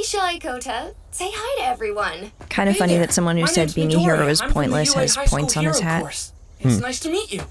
be shy, Koda. Say hi to everyone. Kind of funny that someone who said being a hero is pointless has points on his hat. It's nice to meet you.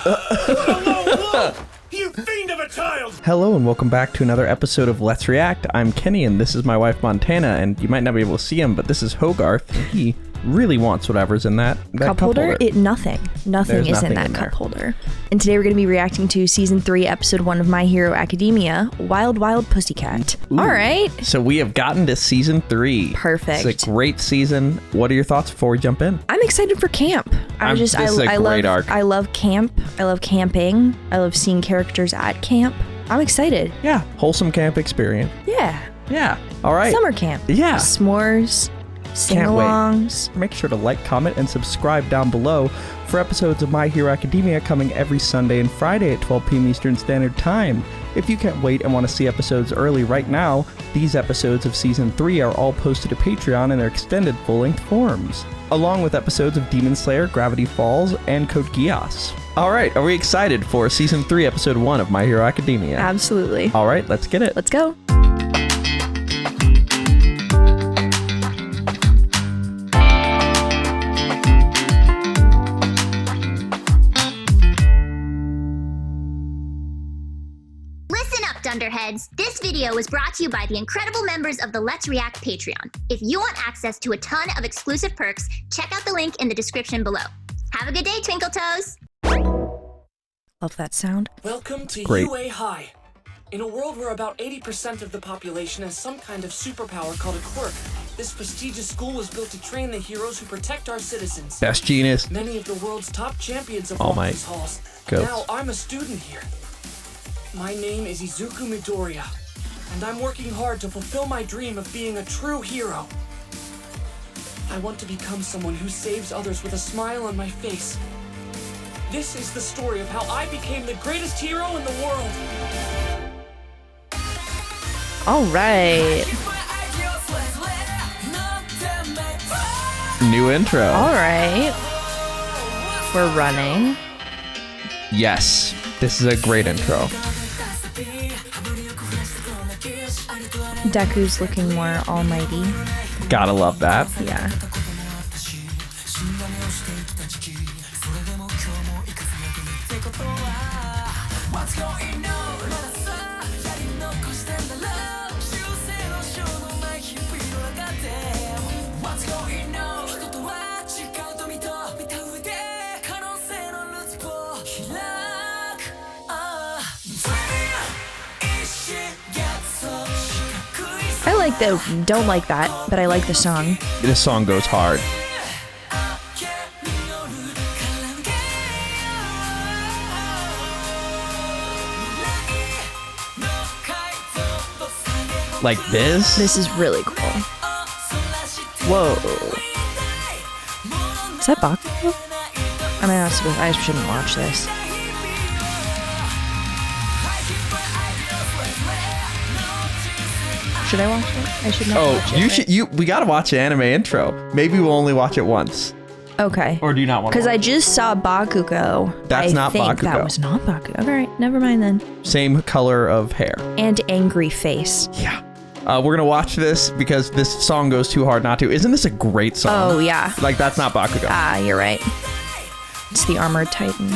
Whoa. You fiend of a child! Hello and welcome back to another episode of Let's React. I'm Kenny and this is my wife Montana, and you might not be able to see him, but this is Hogarth. He really wants whatever's in that cup holder. Nothing is in that cup holder. And today we're going to be reacting to season 3 episode 1 of My Hero Academia, Wild Wild Pussycat. Ooh. All right, so we have gotten to season 3. Perfect. It's a great season. What are your thoughts before we jump in? I'm excited for camp. I this is a great arc. I love camp. I love camping. I love seeing characters at camp. I'm excited. Yeah, wholesome camp experience. Yeah. All right. Summer camp. Yeah. S'mores. Sing-alongs. Make sure to like, comment, and subscribe down below for episodes of My Hero Academia coming every Sunday and Friday at 12 p.m. Eastern Standard Time. If you can't wait and want to see episodes early right now, these episodes of Season 3 are all posted to Patreon in their extended full-length forms, along with episodes of Demon Slayer, Gravity Falls, and Code Geass. All right, are we excited for Season 3, Episode 1 of My Hero Academia? Absolutely. All right, let's get it. Let's go. Dunderheads, this video was brought to you by the incredible members of the Let's React Patreon. If you want access to a ton of exclusive perks, check out the link in the description below. Have a good day, Twinkle Toes! Love that sound. Welcome to UA High. In a world where about 80% of the population has some kind of superpower called a quirk, this prestigious school was built to train the heroes who protect our citizens. Best genius. Many of the world's top champions have All walked Might. these halls. Goats. Now I'm a student here. My name is Izuku Midoriya, and I'm working hard to fulfill my dream of being a true hero. I want to become someone who saves others with a smile on my face. This is the story of how I became the greatest hero in the world. All right. New intro. All right. We're running. Yes, this is a great intro. Deku's looking more almighty. Gotta love that. Yeah. Don't like that, but I like the song. This song goes hard. Like this? This is really cool. Whoa. Is that Bakugo? I shouldn't watch this. Should I watch it? I should not watch it. We gotta watch the anime intro. Maybe we'll only watch it once. Okay. Or do you not want to? Because I just saw Bakugo. That's not Bakugo. That was not Bakugo. All right, never mind then. Same color of hair. And angry face. Yeah. We're gonna watch this because this song goes too hard not to. Isn't this a great song? Oh, yeah. Like, that's not Bakugo. Ah, you're right. It's the Armored Titan.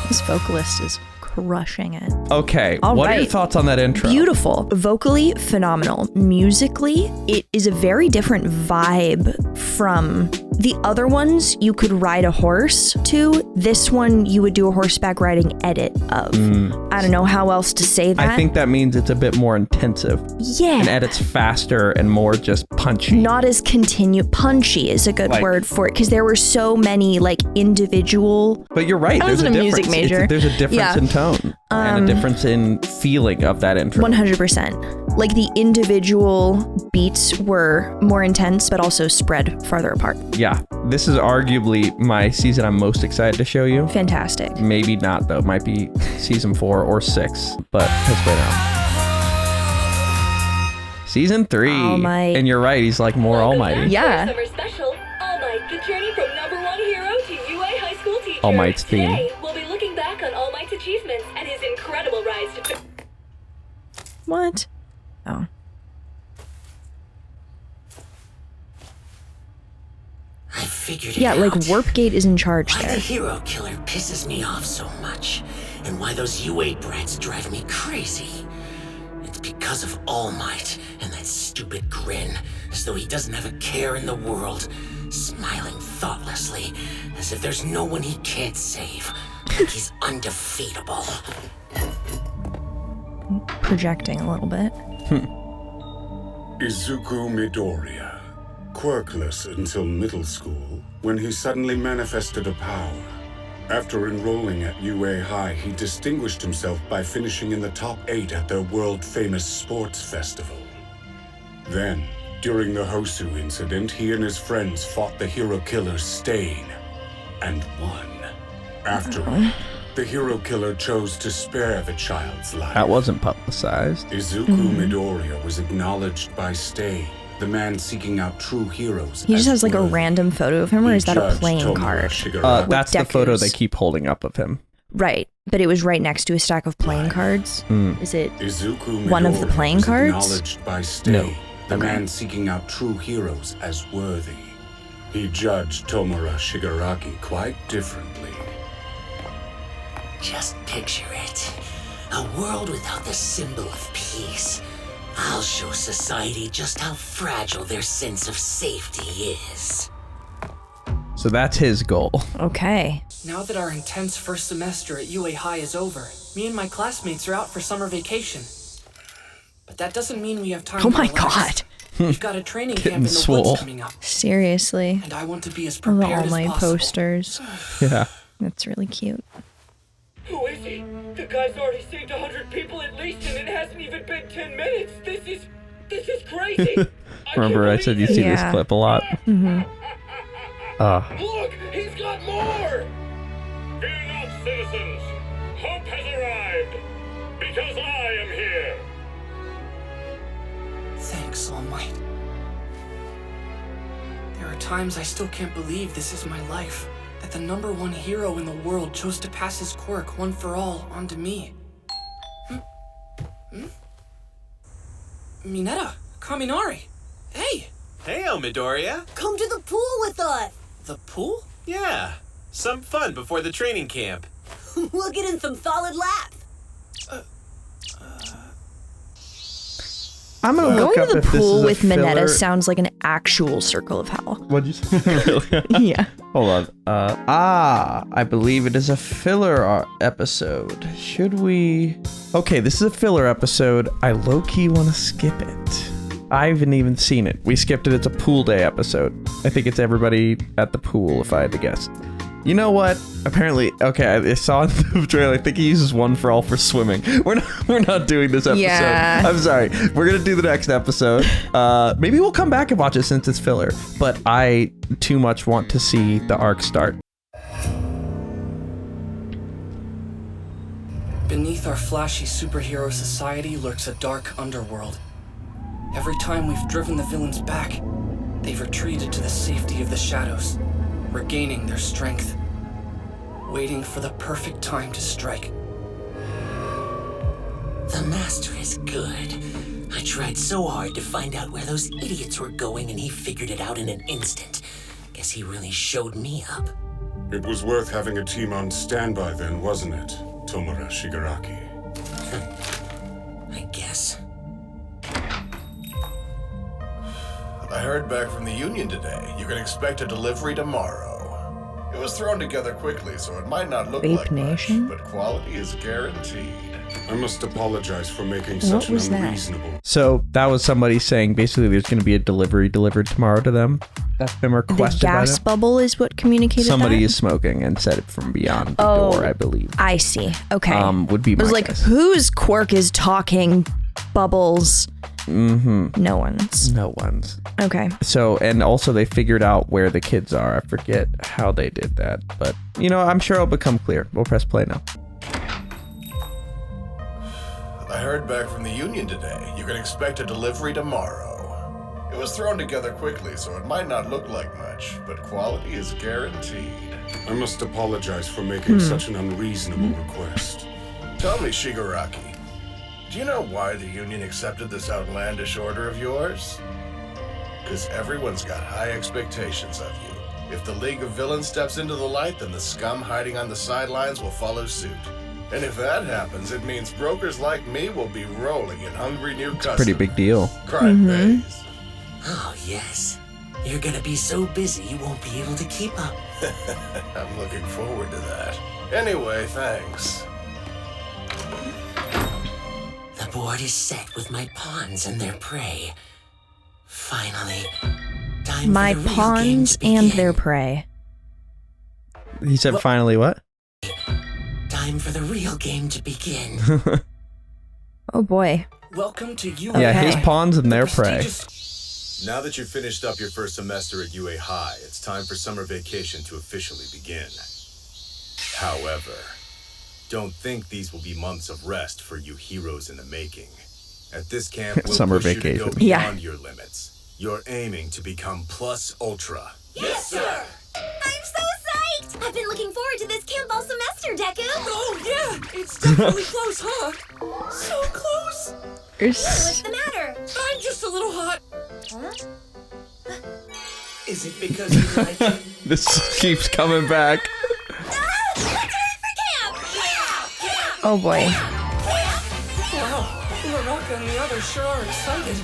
This vocalist is crushing it. Okay, All what right. are your thoughts on that intro? Beautiful. Vocally, phenomenal. Musically, it is a very different vibe from the other ones you could ride a horse to. This one you would do a horseback riding edit of. I don't know how else to say that. I think that means it's a bit more intensive. Yeah. And edits faster and more just punchy. Not as punchy is a good word for it, because there were so many like individual. But you're right. I There's was a a music difference. major. There's a difference in tone and a difference in feeling of that intro. 100%. Like the individual beats were more intense, but also spread farther apart. Yeah, this is arguably my season I'm most excited to show you. Fantastic. Maybe not though, might be season 4 or 6, but let's wait on. Season 3. All Might. And you're right, he's like more almighty. Yeah. Summer special, All Might, the journey from #1 hero to UA high school teacher. All Might's theme. Today, we'll be looking back on All Might's achievements and his incredible rise to... What? Oh. I figured it Yeah, like out. Warpgate is in charge Why there. the hero killer pisses me off so much, and why those UA brats drive me crazy. It's because of All Might and that stupid grin, as though he doesn't have a care in the world, smiling thoughtlessly, as if there's no one he can't save, like he's undefeatable. Projecting a little bit. Izuku Midoriya, quirkless until middle school, when he suddenly manifested a power. After enrolling at UA High, he distinguished himself by finishing in the top 8 at their world-famous sports festival. Then, during the Hosu incident, he and his friends fought the hero killer Stain, and won. Afterward, the hero killer chose to spare the child's life. That wasn't publicized. Izuku Midoriya was acknowledged by Stain, the man seeking out true heroes. He just as has like a worthy. random photo of him, or He is that a judged playing Tomura card? Shigaraki. That's the photo Deku's. they keep holding up of him. Right, but it was right next to a stack of playing cards. Is it? Izuku One of the Midoriya playing was cards? acknowledged by Stain, No. the Okay. man seeking out true heroes as worthy. He judged Tomura Shigaraki quite differently. Just picture it. A world without the symbol of peace. I'll show society just how fragile their sense of safety is. So that's his goal. Okay. Now that our intense first semester at UA High is over, me and my classmates are out for summer vacation. But that doesn't mean we have time Oh to my relax. God. We've got a training Getting camp in the swole. woods coming up, Seriously. and I want to be as The prepared All as Might possible. posters. Yeah. That's really cute. Who is he? The guy's already saved 100 people at least, and it hasn't even been 10 minutes. This is crazy. Remember I said you see this Yeah. clip a lot? Look, he's got more! Fear not, citizens. Hope has arrived. Because I am here. Thanks, All Might. There are times I still can't believe this is my life. That the #1 hero in the world chose to pass his quirk one for all onto me. Mineta, Kaminari. Hey, Hey, Midoriya. Come to the pool with us. the pool? Yeah, some fun before the training camp. We'll get in some solid laps. I'm gonna look Going up to the if this pool is a with filler. Mineta sounds like an actual circle of hell. What'd you say? Really? Yeah. Hold on. I believe it is a filler episode. Should we? Okay, this is a filler episode. I low-key want to skip it. I haven't even seen it. We skipped it. It's a pool day episode. I think it's everybody at the pool, if I had to guess. You know what? Apparently, okay, I saw in the trailer. I think he uses one for all for swimming. We're not doing this episode. Yeah. I'm sorry. We're gonna do the next episode. Maybe we'll come back and watch it since it's filler. But I too much want to see the arc start. Beneath our flashy superhero society lurks a dark underworld. Every time we've driven the villains back, they've retreated to the safety of the shadows, regaining their strength, waiting for the perfect time to strike. The master is good. I tried so hard to find out where those idiots were going, and he figured it out in an instant. Guess he really showed me up. It was worth having a team on standby then, wasn't it, Tomura Shigaraki? I guess. I heard back from the union today. You can expect a delivery tomorrow. It was thrown together quickly, so it might not look Vape like Nation? much, but quality is guaranteed. I must apologize for making What such an was that? unreasonable... So that was somebody saying basically there's going to be a delivery delivered tomorrow to them. That's been The requested by gas them. bubble is what communicated Somebody that? is smoking and said it from beyond the Oh. door, I believe. I see. Okay. Would be I was my like, guess. whose quirk is talking Bubbles. Mm-hmm. No ones. No ones. Okay. So, and also they figured out where the kids are. I forget how they did that, but you know, I'm sure it'll become clear. We'll press play now. I heard back from the Union today. You can expect a delivery tomorrow. It was thrown together quickly, so it might not look like much, but quality is guaranteed. I must apologize for making such an unreasonable request. Tell me, Shigaraki, do you know why the Union accepted this outlandish order of yours? Because everyone's got high expectations of you. If the League of Villains steps into the light, then the scum hiding on the sidelines will follow suit. And if that happens, it means brokers like me will be rolling in hungry new customers. Pretty big deal. Crime pays. Oh, yes. You're gonna be so busy you won't be able to keep up. I'm looking forward to that. Anyway, thanks. The board is set with my pawns and their prey. Finally, time My for the real game pawns to and begin. their prey. He said, finally, what? Time for the real game to begin. Oh boy. Welcome to you. Yeah, his pawns and their prey. Now that you've finished up your first semester at UA High, it's time for summer vacation to officially begin. However, don't think these will be months of rest for you heroes in the making. At this camp, we'll Summer push you to go vacation. beyond your limits. You're aiming to become plus ultra. Yes, sir! I'm so psyched! I've been looking forward to this camp all semester, Deku! Oh, yeah! It's definitely close, huh? So close! What's the matter? I'm just a little hot. Huh? Is it because you like it? This keeps coming back. Oh boy. Wow, Uraraka and the others sure are excited.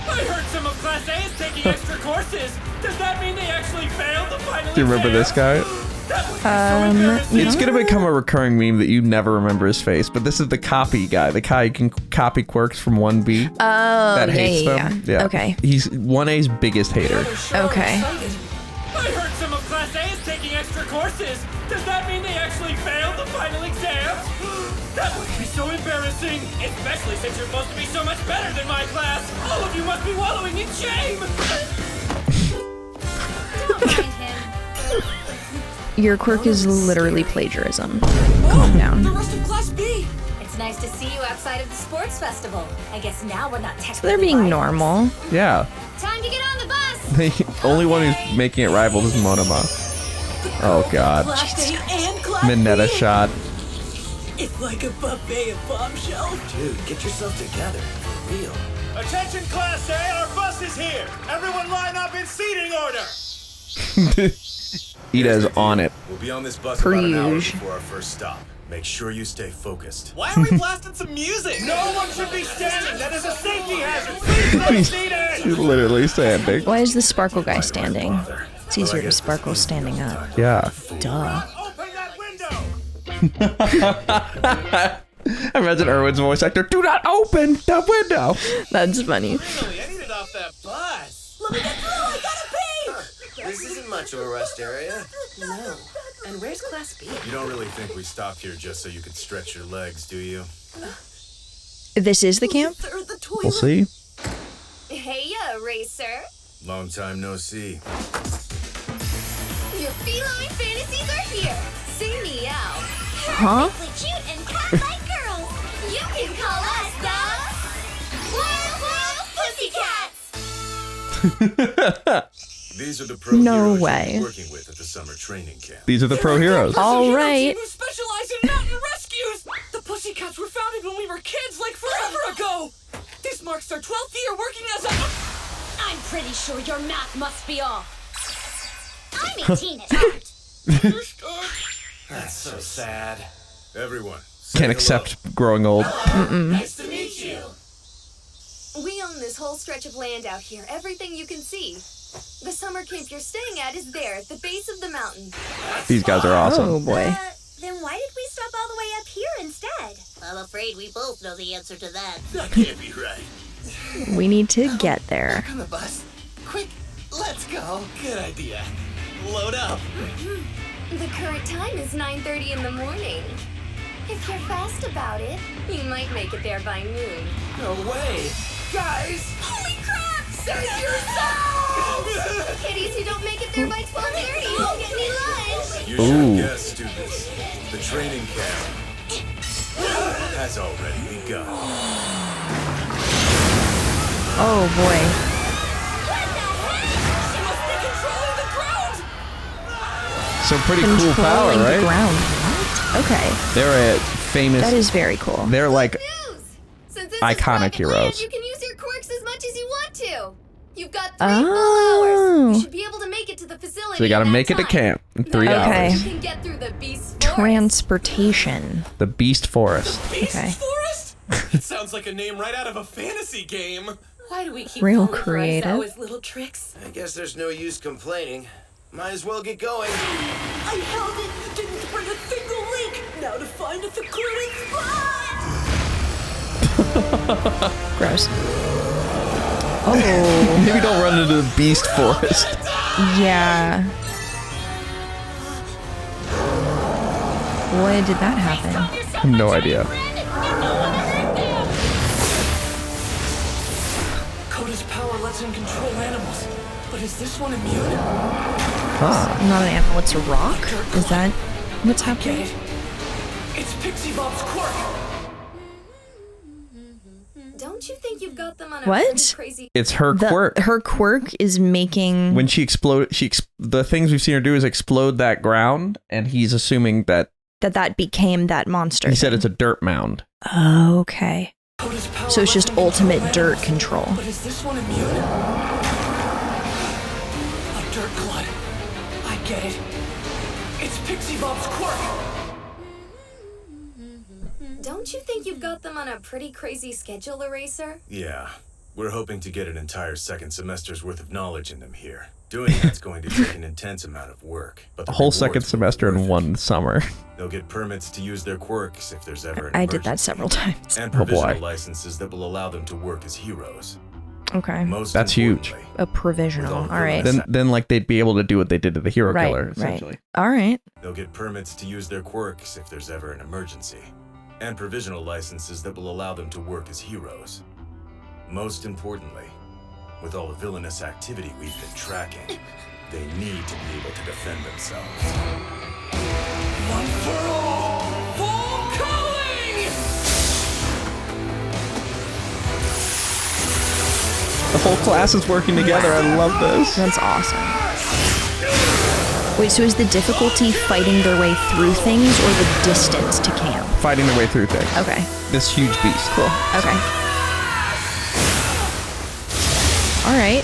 I heard some of Class A is taking extra courses. Does that mean they actually failed the final Do you remember this guy? It's gonna become a recurring meme that you never remember his face, but this is the copy guy, the guy who can copy quirks from 1B. Oh, that hates yeah. them. Yeah. Okay. He's 1A's biggest hater. Okay. I heard some of Class A is taking extra courses. Does that mean they actually failed the final exams? That must be so embarrassing, especially since you're supposed to be so much better than my class. All of you must be wallowing in shame. Don't mind him. Your quirk is literally plagiarism. Calm down. The rest of Class B! It's nice to see you outside of the sports festival. I guess now we're not technically So they're being rivals. normal. Yeah. Time to get on the bus! The only one who's making it rival is Monoma. Oh god. Class A and Class Mineta B. shot. It's like a buffet of bombshells. Dude, get yourself together. For real. Attention Class A, our bus is here. Everyone line up in seating order. Ida's on it. We'll be on this bus about an hour Preach. before our first stop. Make sure you stay focused. Why are we blasting some music? No one should be standing. That is a safety hazard. Please stay seated. He's literally standing. Why is the sparkle guy standing? It's easier to sparkle standing up. Yeah. Duh. Open that window. Imagine Erwin's voice actor. Do not open the window. That's funny. Really, I need it off that bus. Let me get through! I gotta pee! This isn't much of a rest area. No. And where's Class B? You don't really think we stopped here just so you could stretch your legs, do you? This is the camp? They're the toilet. We'll see. Hey, Racer. Long time no see. Your feline fantasies are here. Sing me out. Huh? Perfectly cute and cat-like girls! You can call us the Pussycats. These are the pro No heroes way. you'll be working with at the summer training camp. These are the pro heroes. All right. Who specialize in mountain rescues. The Pussycats were founded when we were kids, like forever ago. This marks their 12th year working as a... I'm pretty sure your math must be off. I'm 18 at heart. That's so sad. Everyone, say Can't hello. accept growing old. Nice to meet you. We own this whole stretch of land out here, everything you can see. The summer camp you're staying at is there, at the base of the mountain. These guys are awesome. Oh boy. Then why did we stop all the way up here instead? I'm afraid we both know the answer to that. That can't be right. We need to get there. On the bus. Quick, let's go. Good idea. Load up. The current time is 9:30 in the morning. If you're fast about it, you might make it there by noon. No way! Guys! Holy crap! Save yourselves! Kiddies who don't make it there by 12:30 won't get any lunch! You should guess, students. The training camp has already begun. Oh boy. Some pretty cool power, Controlling right? the ground. What? Okay. They're a famous. That is very cool. They're like Since this iconic is heroes. Land, you can use your quirks as much as you want to. You've got 3 full hours. You should be able to make it to the facility. So you got to in make that it to time. camp in 3 Okay. hours. You can get through the beast forest. Transportation. The Beast Forest. Okay. Forest? It sounds like a name right out of a fantasy game. Why do we keep Real falling for creative. Aizawa's little tricks? I guess there's no use complaining. Might as well get going. I held it, didn't bring a single link. Now to find a secluded spot. Gross. Oh. Maybe don't run into the Beast Forest. Yeah. Why did that happen? I have no idea. Koda's power lets him control animals. But is this one immune? Not an animal, it's a rock? Is that what's happening? It's Pixie Bob's quirk. Don't you think you've got them on a What? pretty crazy... It's her quirk. Her quirk is making... When she the things we've seen her do is explode that ground, and he's assuming that that became that monster. he said it's a dirt mound. Okay. Koda's power So it's lets just him control ultimate dirt animals. control. But is this one immune? A dirt clod. I get it. It's Pixie Bob's quirk. Don't you think you've got them on a pretty crazy schedule, Eraser? Yeah, we're hoping to get an entire second semester's worth of knowledge in them here. Doing that's going to take an intense amount of work. But A the whole second rewards will be semester in worth it. one summer. They'll get permits to use their quirks if there's ever an I did that emergency, several times. and Oh, boy. provisional licenses that will allow them to work as heroes. Okay. Most That's huge. importantly, A provisional. With all All right. Then like they'd be able to do what they did to the hero Right, killer, right. essentially. All right. they'll get permits to use their quirks if there's ever an emergency, and provisional licenses that will allow them to work as heroes. Most importantly, with all the villainous activity we've been tracking, they need to be able to defend themselves. One for all. Full calling. The whole class is working together. I love this. That's awesome. Wait, so is the difficulty fighting their way through things or the distance to camp? Fighting their way through things. Okay. This huge beast. Cool. Okay. All right.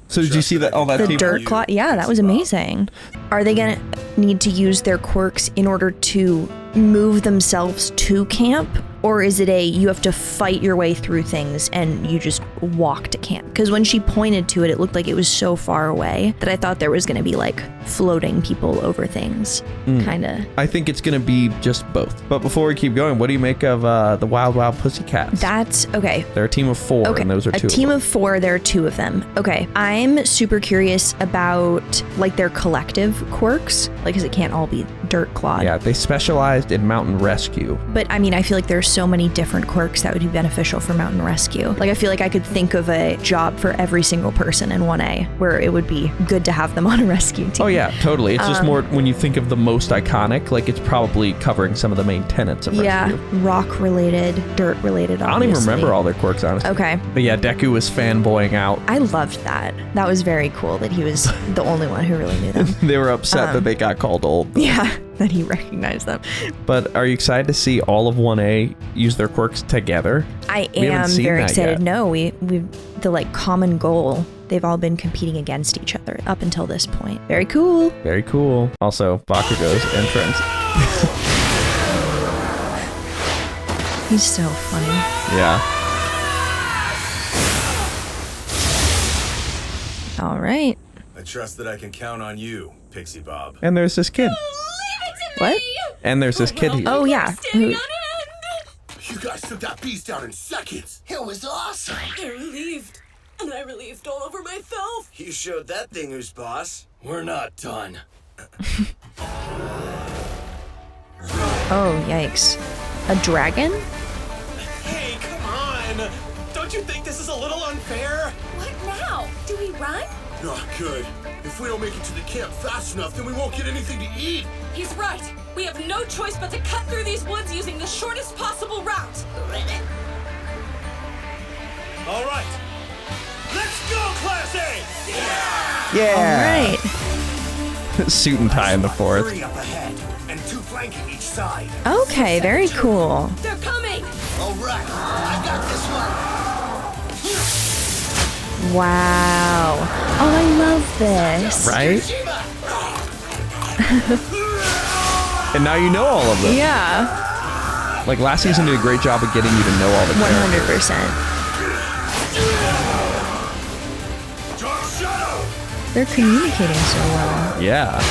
So did you see that? All that The people? dirt clot. Yeah, that was amazing. Are they gonna need to use their quirks in order to move themselves to camp? Or is it you have to fight your way through things and you just walk to camp? Because when she pointed to it, it looked like it was so far away that I thought there was going to be like floating people over things. Kind of. I think it's going to be just both. But before we keep going, what do you make of the Wild Wild Pussycats? That's okay. They're a team of 4, Okay, and those are a 2 team of of 4. There are 2 of them. Okay, I'm super curious about like their collective quirks, like because it can't all be dirt clod. them. Yeah, they specialized in mountain rescue. But I mean, I feel like there's so many different quirks that would be beneficial for mountain rescue. Like I feel like I could think of a job for every single person in 1A where it would be good to have them on a rescue team. Oh yeah, totally. It's just more when you think of the most iconic, like it's probably covering some of the main tenets of Yeah, rescue. rock related, dirt related. I don't even remember all their quirks, honestly. Okay. But yeah, Deku was fanboying out. I loved that. That was very cool that he was the only one who really knew them. They were upset that they got called old. Yeah, that he recognized them. But are you excited to see all of 1A use their quirks together? I We haven't am seen very that excited. yet. No, we the like common goal. They've all been competing against each other up until this point. Very cool. Very cool. Also, Bakugo's entrance. He's so funny. Yeah. All right. I trust that I can count on you, Pixie Bob. And there's this kid. What? And there's this kid here. Oh yeah. Who- You guys took that beast down in seconds. It was awesome. I relieved. And I relieved all over myself. You showed that thing who's boss. We're not done. Oh, yikes. A dragon? Hey, come on! Don't you think this is a little unfair? What now? Do we run? Not good. If we don't make it to the camp fast enough, then we won't get anything to eat. He's right. We have no choice but to cut through these woods using the shortest possible route. All right. Let's go, Class A! Yeah. All right. Suit and tie in the forest. 3 up ahead, and 2 flanking each side. Okay, very cool. They're coming! All right, I got this one. Wow. Oh, I love this. Right? And now you know all of them. Yeah. Like last season did a great job of getting you to know all the characters. 100%. They're communicating so well. Yeah.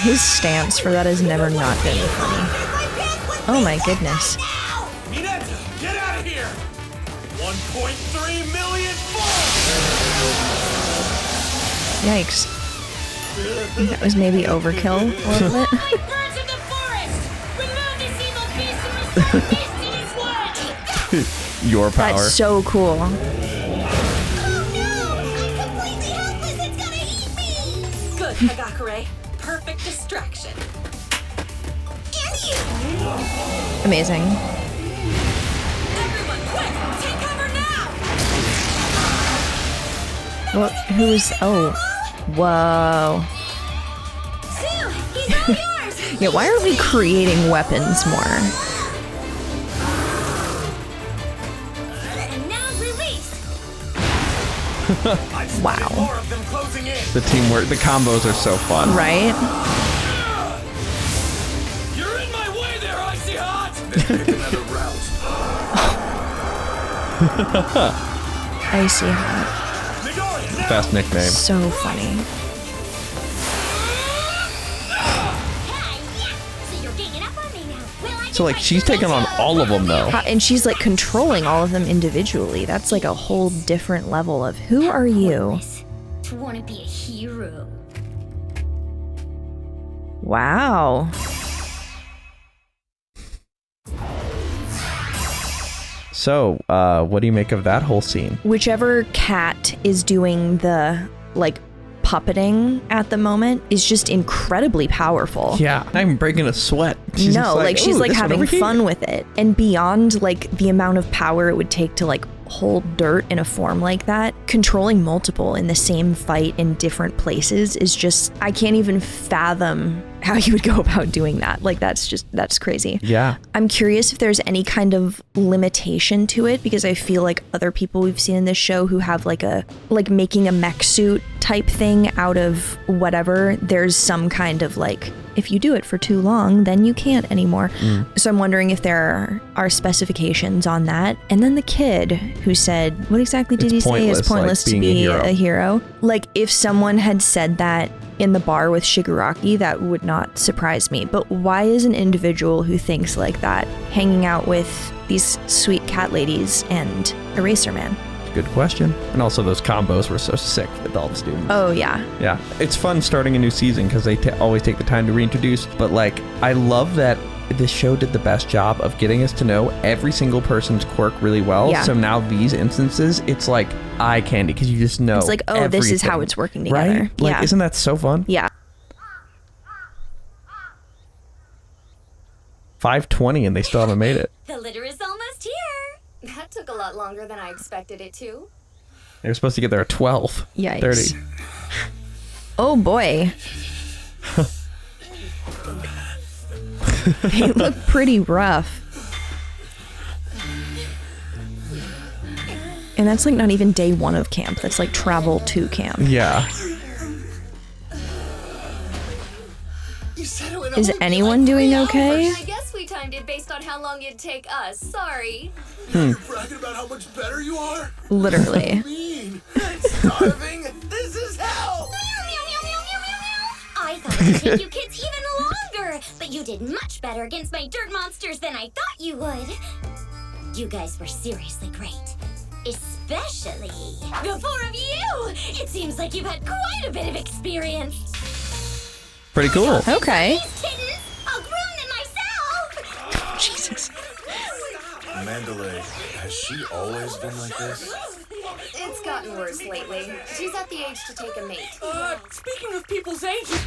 His stance for that has never not been funny. Oh my goodness. Minetta, get out of here! 1.3 million Yikes. That was maybe overkill a little bit. Your power. That's so cool. Good, Hagakure. Perfect distraction. Amazing. Everyone, quick! Take cover now! Well, who is... Oh. Whoa. Sue, he's all yours! Yeah, why aren't we creating weapons more? And now release! Wow. The teamwork, the combos are so fun. Right? You're in my way there, Icy Hot! Pick another route. Icy Hot. Best nickname. So funny. So like she's taking on all of them though. And she's like controlling all of them individually. That's like a whole different level of who are you? To want to be a hero. Wow. So, what do you make of that whole scene? Whichever cat is doing the like puppeting at the moment is just incredibly powerful. Yeah, not even breaking a sweat. She's she's like having fun with it. And beyond like the amount of power it would take to like hold dirt in a form like that, controlling multiple in the same fight in different places is just, I can't even fathom how you would go about doing that. Like that's crazy. Yeah. I'm curious if there's any kind of limitation to it, because I feel like other people we've seen in this show who have like making a mech suit type thing out of whatever, there's some kind of like, if you do it for too long, then you can't anymore. So I'm wondering if there are specifications on that. And then the kid who said, what exactly did he say? It's pointless to be a hero. Like if someone had said that in the bar with Shigaraki, that would not surprise me. But why is an individual who thinks like that hanging out with these sweet cat ladies and Eraser Man? Good question. And also those combos were so sick for adult students. Oh, yeah. Yeah. It's fun starting a new season because they always take the time to reintroduce. But like, I love that this show did the best job of getting us to know every single person's quirk really well. Yeah. So now these instances, it's like eye candy because you just know. It's like, oh, everything. this is how it's working together. Right? Like, yeah. Isn't that so fun? Yeah. 5:20 and they still haven't made it. The litter is almost here. That took a lot longer than I expected it to. They were supposed to get there at 12. Yikes. 30. Oh boy. They look pretty rough. And that's like not even day one of camp. That's like travel to camp. Yeah. Is anyone doing okay? I guess we timed it based on how long it'd take us. Sorry. You're bragging about how much better you are? Literally. Mean. Starving. This is hell. I thought it would take you kids even longer, but you did much better against my dirt monsters than I thought you would. You guys were seriously great. Especially the four of you! It seems like you've had quite a bit of experience. Pretty cool. Okay. These kittens! I'll groom them myself! Jesus. Mandalay, has she always been like this? It's gotten worse lately. She's at the age to take a mate. Speaking of people's ages,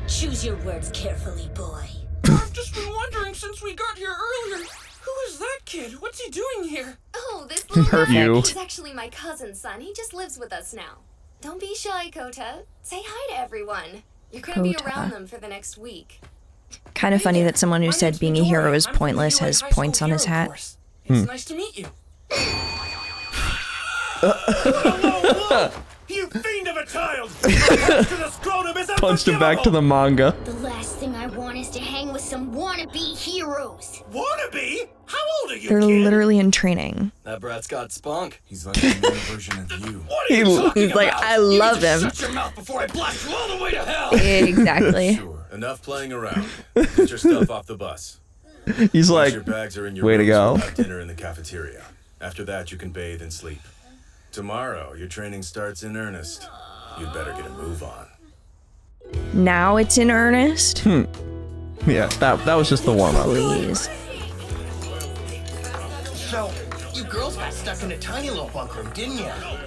Choose your words carefully, boy. I've just been wondering since we got here earlier. Who is that kid? What's he doing here? Oh, this little Perfect. guy is actually my cousin's son. He just lives with us now. Don't be shy, Koda. Say hi to everyone. You're gonna be Koda. around them for the next week. Kind of funny that someone who said being a hero is pointless has points on his hat. It's nice to meet you. You fiend of a child! To the scrotum is Punched him back to the manga. The last thing I want is to hang with some wannabe heroes. Wannabe? How old are you, They're kid? literally in training. That brat's got spunk. He's like a new version of you. What are you talking He's like, about? I love you him. Shut your mouth before I blast you all the way to hell! Exactly. Sure. Enough playing around. Get your stuff off the bus. He's Once like, your bags are in your way to rooms, go. we'll have dinner in the cafeteria. After that, you can bathe and sleep. Tomorrow, your training starts in earnest. You'd better get a move on. Now it's in earnest. Yeah, that was just the warm-up. Please. So, you girls got stuck in a tiny little bunk room, didn't you?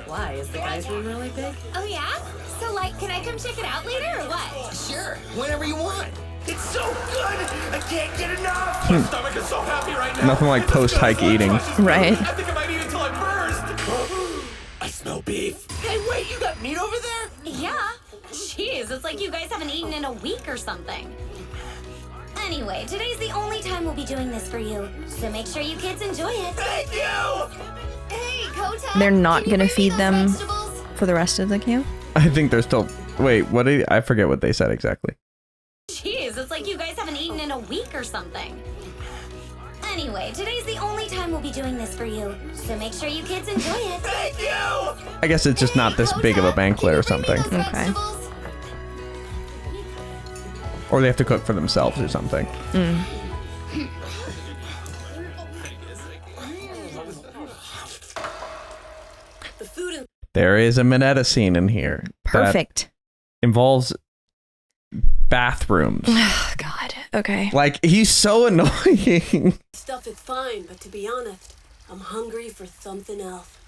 Why? Is the guy's room really big? Oh yeah? So like, can I come check it out later or what? Sure, whenever you want. It's so good! I can't get enough! My stomach is so happy right now! Nothing like It's as good as post-hike lunch eating. lunches. Right. I think I might eat until I burst! I smell beef! Hey, wait, you got meat over there? Yeah. Jeez, it's like you guys haven't eaten in a week or something. Anyway, today's the only time we'll be doing this for you, so make sure you kids enjoy it. Thank you! Hey, Koda! They're not can you gonna bring me feed those them vegetables? for the rest of the camp. I think they're still. Wait, what did I forget what they said exactly? Jeez, it's like you guys haven't eaten in a week or something. Anyway, today's the only time we'll be doing this for you, so make sure you kids enjoy it. Thank you! I guess it's just not this big of a banquet or something. Okay. Or they have to cook for themselves or something. The food and There is a Minetta scene in here. Perfect. That involves bathrooms. Oh, God. Okay. Like, he's so annoying. stuff is fine, but to be honest, I'm hungry for something else.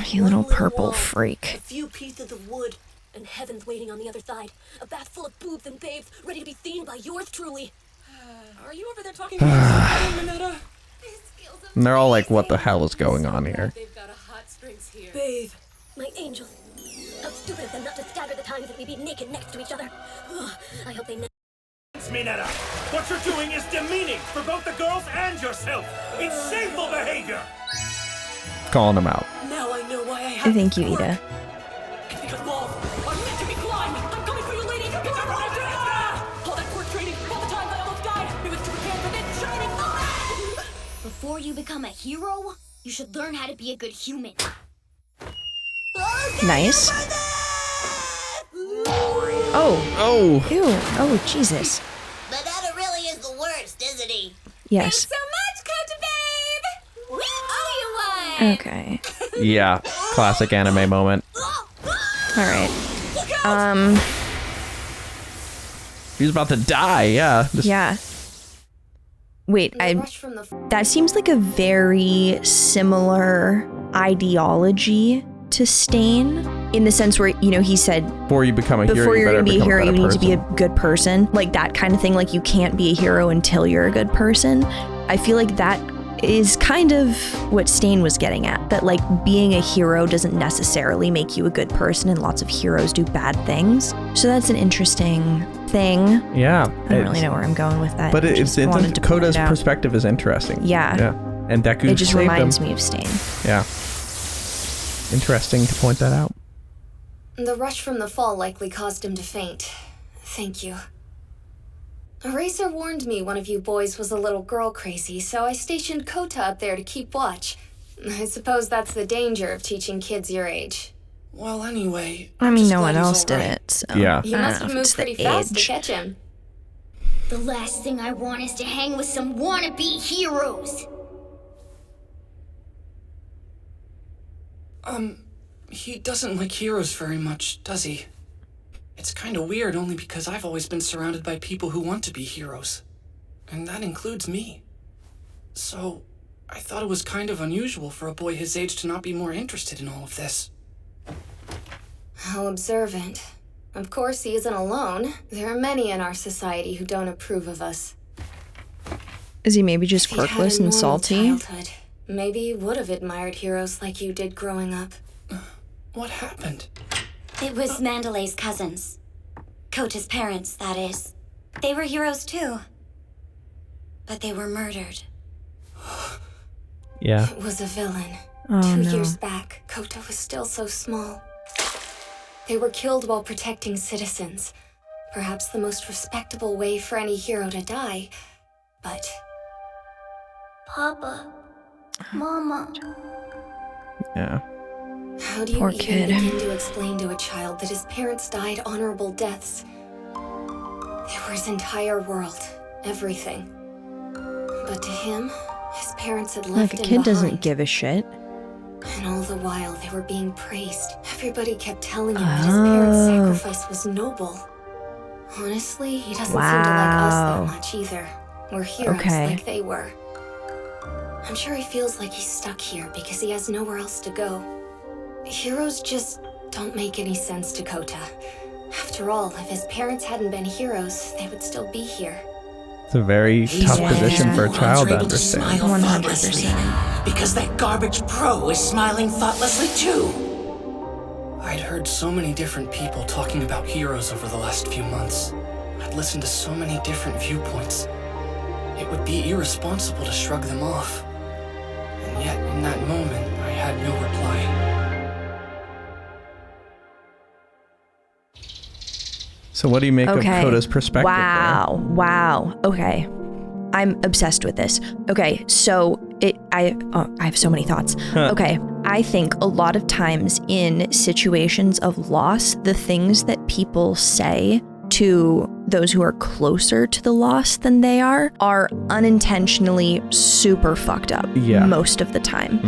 You little One purple wall, freak. A few pieces of wood, and heaven's waiting on the other side. A bath full of boobs and babes, ready to be seen by yours truly. Are you over there talking to yourself, Minetta? And they're all like, what the hell is going on here? They've got a hot springs here. Babe, My angel. How stupid of them not to stagger the times that we be naked next to each other. Ugh, I hope they Minetta, what you're doing is demeaning for both the girls and yourself. It's shameful behavior. Calling him out. now I know why I have Thank you, to work. Ida. Because walls are meant to be climbed. I'm coming for you, ladies. Get your all that court training, all the times I almost died. It was to prepare for this shining moment. Before you become a hero, you should learn how to be a good human. Nice. Oh. Ew. Oh, Jesus. But that really is the worst, isn't he? Yes. So much, Koda babe! We owe you one! Okay. Yeah. Classic anime moment. Alright. He's about to die, yeah. Just- Yeah. Wait, that seems like a very similar ideology to Stain, in the sense where, you know, he said Before you become a hero, before you you're better gonna be a become hero, better you need to be a person. good person. Like that kind of thing. Like you can't be a hero until you're a good person. I feel like that is kind of what Stain was getting at. That like being a hero doesn't necessarily make you a good person, and lots of heroes do bad things. So that's an interesting thing. Yeah. I don't really know where I'm going with that. But I it's just wanted to point Koda's it out. perspective is interesting. Yeah. Yeah. And Deku It just saved reminds him. me of Stain. Yeah. Interesting to point that out. The rush from the fall likely caused him to faint. Thank you. Eraser warned me one of you boys was a little girl crazy, so I stationed Koda up there to keep watch. I suppose that's the danger of teaching kids your age. Well, anyway. I mean, just no glad one he's else did alright. it. So Yeah. You I don't must know have if it's moved pretty the fast to age. catch him. The last thing I want is to hang with some wannabe heroes. He doesn't like heroes very much, does he? It's kinda weird only because I've always been surrounded by people who want to be heroes. And that includes me. So, I thought it was kind of unusual for a boy his age to not be more interested in all of this. How observant. Of course, he isn't alone. There are many in our society who don't approve of us. Is he maybe just If he'd had a quirkless and normal salty? childhood, maybe he would have admired heroes like you did growing up. What happened? It was Mandalay's cousins. Kota's parents, that is. They were heroes too. But they were murdered. Yeah. It was a villain. Oh, 2 no. years back, Kota was still so small. They were killed while protecting citizens. Perhaps the most respectable way for any hero to die. But... Papa. Mama. Yeah. how do you Poor even kid. begin to explain to a child that his parents died honorable deaths? They were his entire world. Everything. But to him, his parents had left Like, a him kid behind. doesn't give a shit. And all the while, they were being praised. Everybody kept telling him that his parents' sacrifice was noble. Honestly, he doesn't seem to like us that much either. We're heroes like they were. I'm sure he feels like he's stuck here because he has nowhere else to go. Heroes just don't make any sense to Kota. After all, if his parents hadn't been heroes, they would still be here. It's a very tough position for a child to understand. 100%. Because that garbage pro is smiling thoughtlessly too. I'd heard so many different people talking about heroes over the last few months. I'd listened to so many different viewpoints. It would be irresponsible to shrug them off. And yet, in that moment, I had no reply. So what do you make of Koda's perspective? Wow. Okay. I'm obsessed with this. Okay, so I have so many thoughts. Okay, I think a lot of times in situations of loss, the things that people say to those who are closer to the loss than they are unintentionally super fucked up most of the time.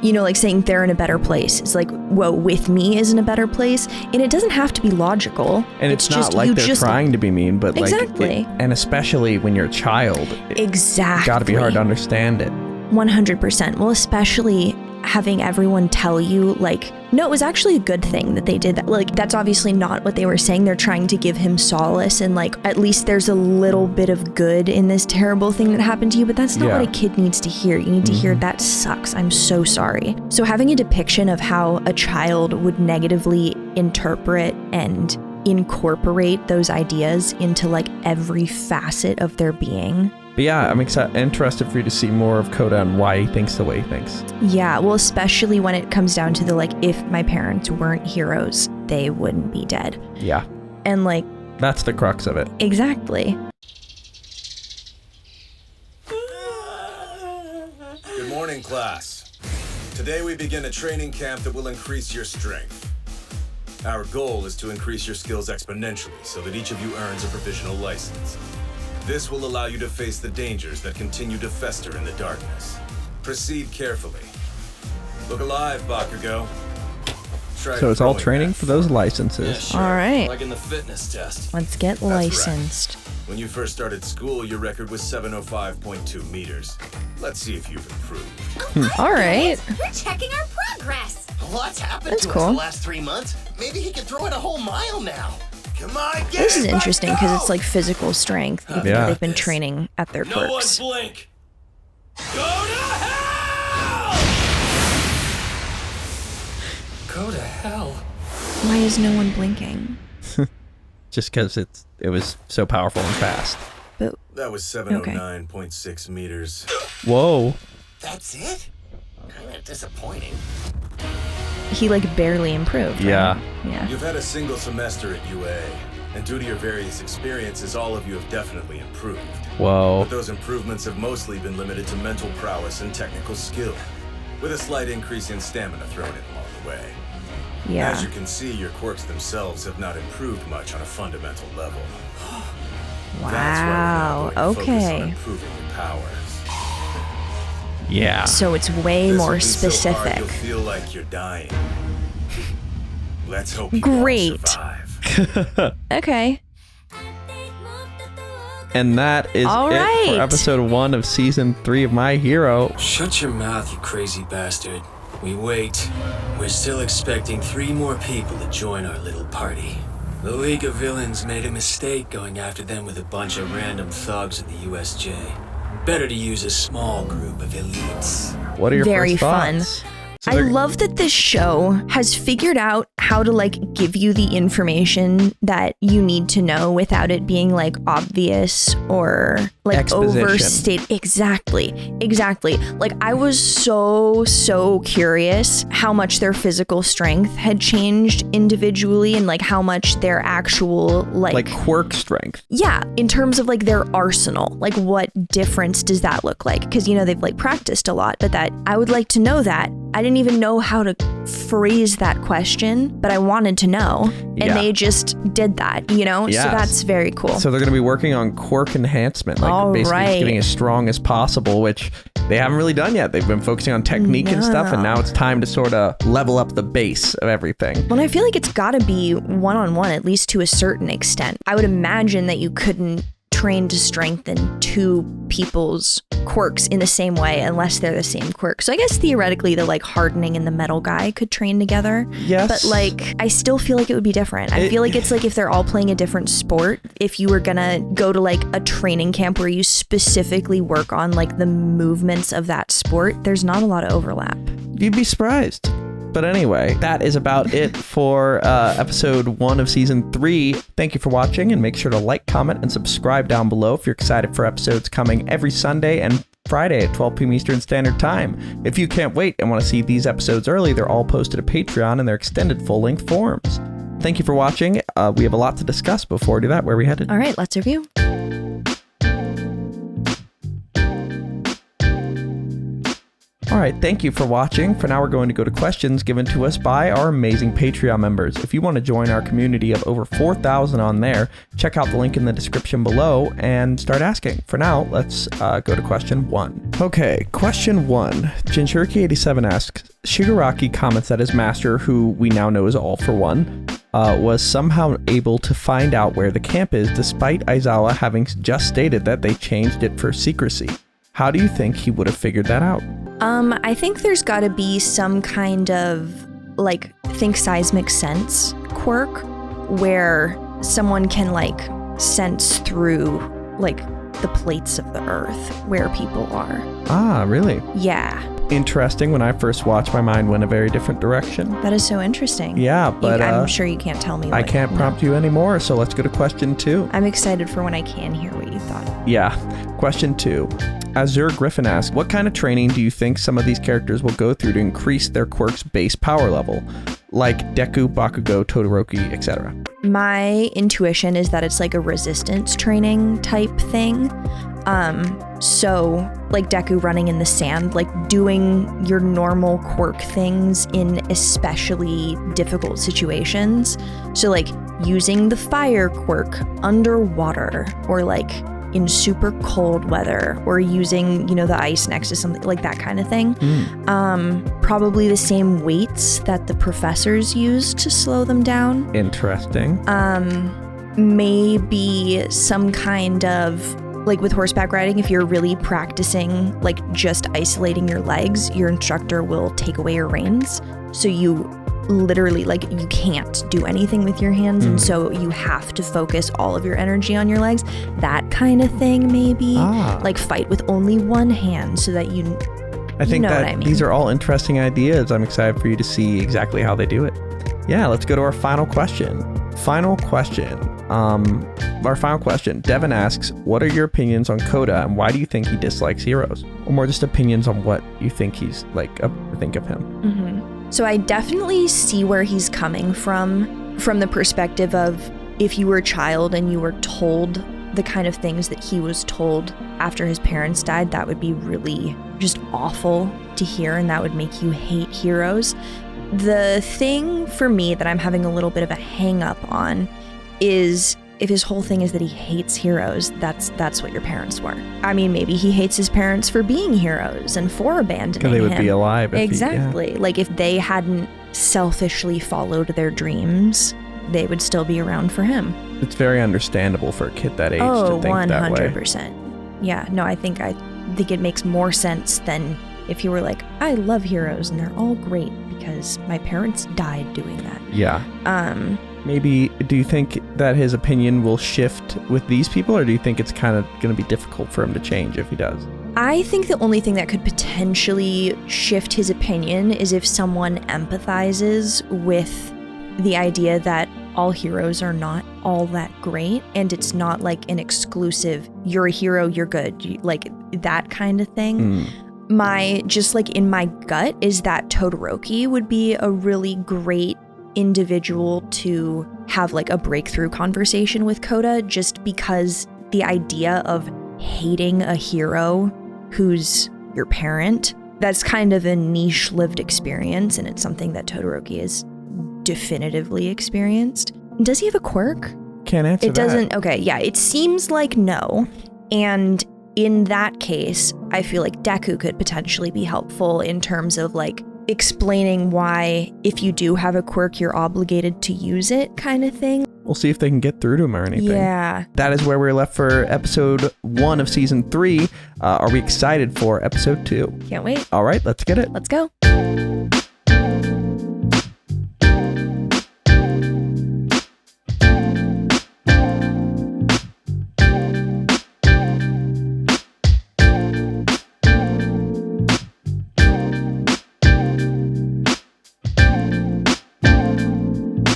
You know, like saying they're in a better place. It's like, whoa, with me is in a better place. And it doesn't have to be logical. And it's not like they're trying to be mean, but exactly. And especially when you're a child. Exactly. It's got to be hard to understand it. 100%. Well, especially having everyone tell you, like, no, it was actually a good thing that they did that. Like, that's obviously not what they were saying. They're trying to give him solace and, like, at least there's a little bit of good in this terrible thing that happened to you, but that's not what a kid needs to hear. You need to hear, that sucks. I'm so sorry. So having a depiction of how a child would negatively interpret and incorporate those ideas into, like, every facet of their being. But yeah, I'm interested for you to see more of Koda and why he thinks the way he thinks. Yeah, well, especially when it comes down to the, like, if my parents weren't heroes, they wouldn't be dead. Yeah. And, like... that's the crux of it. Exactly. Good morning, class. Today we begin a training camp that will increase your strength. Our goal is to increase your skills exponentially so that each of you earns a provisional license. This will allow you to face the dangers that continue to fester in the darkness. Proceed carefully. Look alive, Bakugo. So it's all training for those licenses. Yeah, sure. All right. Like in the fitness test. Let's get licensed. Right. When you first started school, your record was 705.2 meters. Let's see if you've improved. All right. We're checking our progress. Lots happened That's to cool. us the last 3 months. Maybe he can throw it a whole mile now. Come on, get This is it, interesting because it's like physical strength, even though they've been training at their No one quirks. blink. Go to hell! Go to hell. Why is no one blinking? Just because it was so powerful and fast. But that was 709.6 meters. Whoa. That's it? Kind of disappointing. He, like, barely improved. Yeah. Right? Yeah. You've had a single semester at UA, and due to your various experiences, all of you have definitely improved. Whoa. But those improvements have mostly been limited to mental prowess and technical skill, with a slight increase in stamina thrown in along the way. Yeah. As you can see, your quirks themselves have not improved much on a fundamental level. Wow. That's why we're now going to focus on Okay. improving your powers. Yeah. So it's way This more will be so hard specific. you'll feel like you're dying. Let's hope you Great. all survive. Okay. And that is All it right. for episode 1 of season 3 of My Hero. Shut your mouth, you crazy bastard. We wait. We're still expecting 3 more people to join our little party. The League of Villains made a mistake going after them with a bunch of random thugs at the USJ. Better to use a small group of elites. What are your Very first fun. thoughts? I love that this show has figured out how to like give you the information that you need to know without it being like obvious or like Exposition. overstate. Exactly. Like I was so curious how much their physical strength had changed individually and like how much their actual like quirk strength. Yeah, in terms of like their arsenal, like what difference does that look like? Because, you know, they've like practiced a lot, but that I would like to know that. I didn't even know how to phrase that question, but I wanted to know. And Yeah. they just did that, you know? Yes. So that's very cool. So they're going to be working on quirk enhancement, like All basically just right. getting as strong as possible, which they haven't really done yet. They've been focusing on technique and stuff, and now it's time to sort of level up the base of everything. Well, I feel like it's got to be one-on-one, at least to a certain extent. I would imagine that you couldn't train to strengthen 2 people's quirks in the same way unless they're the same quirk. So I guess theoretically the like hardening and the metal guy could train together. Yes. But like I still feel like it would be different. I feel like it's like if they're all playing a different sport, if you were gonna go to like a training camp where you specifically work on like the movements of that sport, there's not a lot of overlap. You'd be surprised. But anyway, that is about it for episode 1 of season 3. Thank you for watching, and make sure to like, comment, and subscribe down below if you're excited for episodes coming every Sunday and Friday at 12 p.m. Eastern Standard Time. If you can't wait and want to see these episodes early, they're all posted to Patreon in their extended full-length forms. Thank you for watching. We have a lot to discuss. Before we do that, where are we headed? All right, let's review. All right, thank you for watching. For now, we're going to go to questions given to us by our amazing Patreon members. If you want to join our community of over 4,000 on there, check out the link in the description below and start asking. For now, let's go to question 1. Okay, question 1. Jinchuriki87 asks, Shigaraki comments that his master, who we now know is All for One, was somehow able to find out where the camp is despite Aizawa having just stated that they changed it for secrecy. How do you think he would have figured that out? I think there's got to be some kind of like think seismic sense quirk where someone can like sense through like the plates of the earth where people are. Ah, really? Yeah. Interesting. When I first watched, my mind went a very different direction. That is so interesting. Yeah, but I'm sure you can't tell me. I can't prompt you anymore, so let's go to question 2. I'm excited for when I can hear what you thought. Yeah. Question 2. Azure Griffin asks, what kind of training do you think some of these characters will go through to increase their quirk's base power level? Like Deku, Bakugo, Todoroki, etc. My intuition is that it's like a resistance training type thing. So like Deku running in the sand, like doing your normal quirk things in especially difficult situations. So like using the fire quirk underwater or like in super cold weather or using, you know, the ice next to something like that kind of thing. Probably the same weights that the professors use to slow them down. Interesting. Maybe some kind of like with horseback riding, if you're really practicing like just isolating your legs, your instructor will take away your reins. So you literally like you can't do anything with your hands and so you have to focus all of your energy on your legs. That kind of thing maybe. Like fight with only one hand so that I think know that what I mean. These are all interesting ideas. I'm excited for you to see exactly how they do it. Yeah, let's go to our final question. Our final question. Devin asks, what are your opinions on Koda and why do you think he dislikes heroes? Or more just opinions on what you think he's like, think of him. So I definitely see where he's coming from the perspective of if you were a child and you were told the kind of things that he was told after his parents died, that would be really just awful to hear and that would make you hate heroes. The thing for me that I'm having a little bit of a hang up on is if his whole thing is that he hates heroes, that's what your parents were. I mean, maybe he hates his parents for being heroes and for abandoning him. Because they would be alive. Exactly. Like if they hadn't selfishly followed their dreams, they would still be around for him. It's very understandable for a kid that age to think that way. 100%. Yeah, no, I think it makes more sense than if you were like, I love heroes and they're all great because my parents died doing that. Yeah. Maybe, do you think that his opinion will shift with these people, or do you think it's kind of going to be difficult for him to change if he does? I think the only thing that could potentially shift his opinion is if someone empathizes with the idea that all heroes are not all that great, and it's not like an exclusive, you're a hero, you're good, like that kind of thing. Just like in my gut is that Todoroki would be a really great individual to have like a breakthrough conversation with Koda, just because the idea of hating a hero who's your parent, that's kind of a niche lived experience, and it's something that Todoroki has definitively experienced. Does he have a quirk? Can't answer that. It doesn't. Okay, yeah, it seems like no. And in that case, I feel like Deku could potentially be helpful in terms of like explaining why if you do have a quirk, you're obligated to use it kind of thing. We'll see if they can get through to him or anything. Yeah. That is where we're left for episode 1 of season 3. Are we excited for episode 2? Can't wait. All right, let's get it. Let's go.